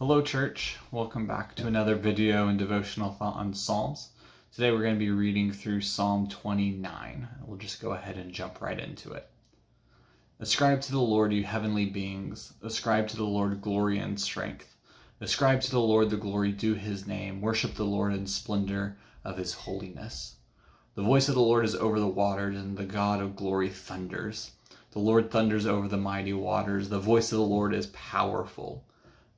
Hello church, welcome back to another video and devotional thought on Psalms. Today we're going to be reading through Psalm 29. We'll just go ahead and jump right into it. Ascribe to the Lord, you heavenly beings. Ascribe to the Lord glory and strength. Ascribe to the Lord the glory due his name. Worship the Lord in splendor of his holiness. The voice of the Lord is over the waters, and the God of glory thunders. The Lord thunders over the mighty waters. The voice of the Lord is powerful.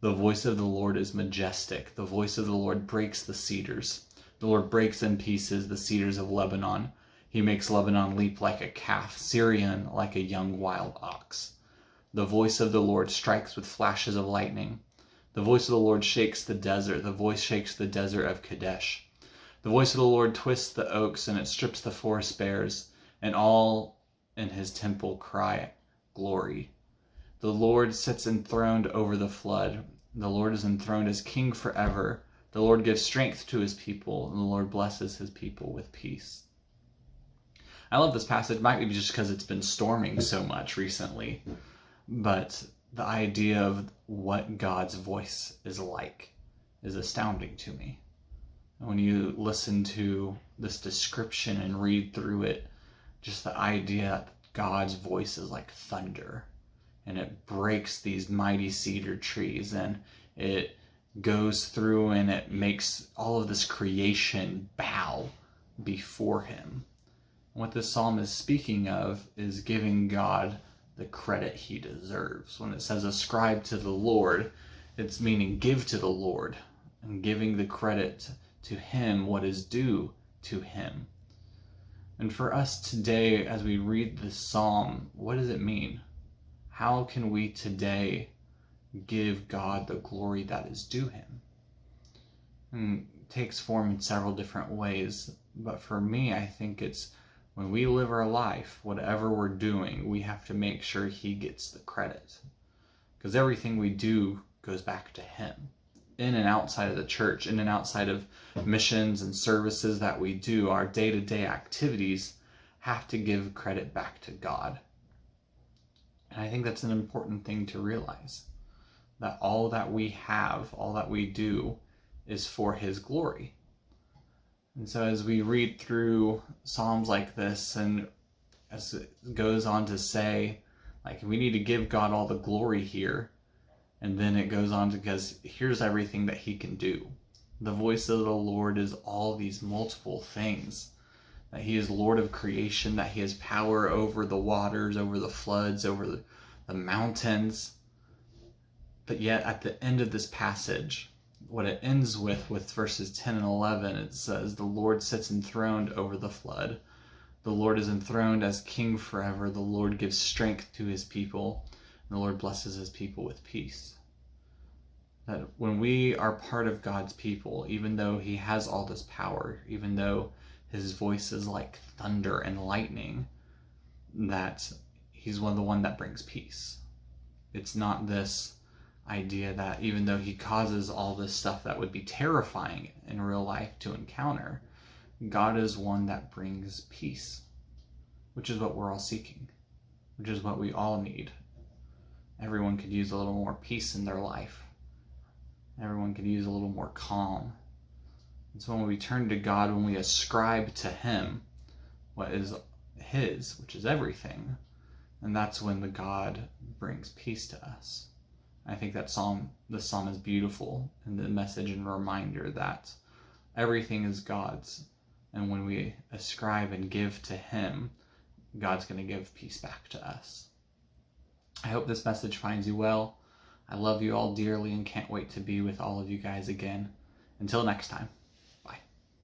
The voice of the Lord is majestic. The voice of the Lord breaks the cedars. The Lord breaks in pieces the cedars of Lebanon. He makes Lebanon leap like a calf, Syrian like a young wild ox. The voice of the Lord strikes with flashes of lightning. The voice of the Lord shakes the desert. The voice shakes the desert of Kadesh. The voice of the Lord twists the oaks, and it strips the forest bears, and all in his temple cry, glory. The Lord sits enthroned over the flood. The Lord is enthroned as king forever. The Lord gives strength to his people, and the Lord blesses his people with peace. I love this passage. It might be just because it's been storming so much recently, but the idea of what God's voice is like is astounding to me. When you listen to this description and read through it, just the idea that God's voice is like thunder, and it breaks these mighty cedar trees, and it goes through and it makes all of this creation bow before him. What this psalm is speaking of is giving God the credit he deserves. When it says ascribe to the Lord, it's meaning give to the Lord, and giving the credit to him what is due to him. And for us today, as we read this psalm, what does it mean? How can we today give God the glory that is due him? And it takes form in several different ways, but for me, I think it's when we live our life, whatever we're doing, we have to make sure he gets the credit, because everything we do goes back to him. In and outside of the church, in and outside of missions and services that we do, our day-to-day activities have to give credit back to God. And I think that's an important thing to realize, that all that we have, all that we do is for his glory. And so as we read through Psalms like this, and as it goes on to say, like, we need to give God all the glory here, and then it goes on to, because here's everything that he can do. The voice of the Lord is all these multiple things. That he is Lord of creation, that he has power over the waters, over the floods, over the mountains. But yet at the end of this passage, what it ends with verses 10 and 11, it says, the Lord sits enthroned over the flood. The Lord is enthroned as king forever. The Lord gives strength to his people. And the Lord blesses his people with peace. That when we are part of God's people, even though he has all this power, even though his voice is like thunder and lightning, that he's the one that brings peace. It's not this idea that even though he causes all this stuff that would be terrifying in real life to encounter, God is one that brings peace, which is what we're all seeking, which is what we all need. Everyone could use a little more peace in their life. Everyone could use a little more calm. And so when we turn to God, when we ascribe to him what is his, which is everything, and that's when the God brings peace to us. I think this psalm is beautiful, and the message and reminder that everything is God's, and when we ascribe and give to him, God's going to give peace back to us. I hope this message finds you well. I love you all dearly and can't wait to be with all of you guys again. Until next time.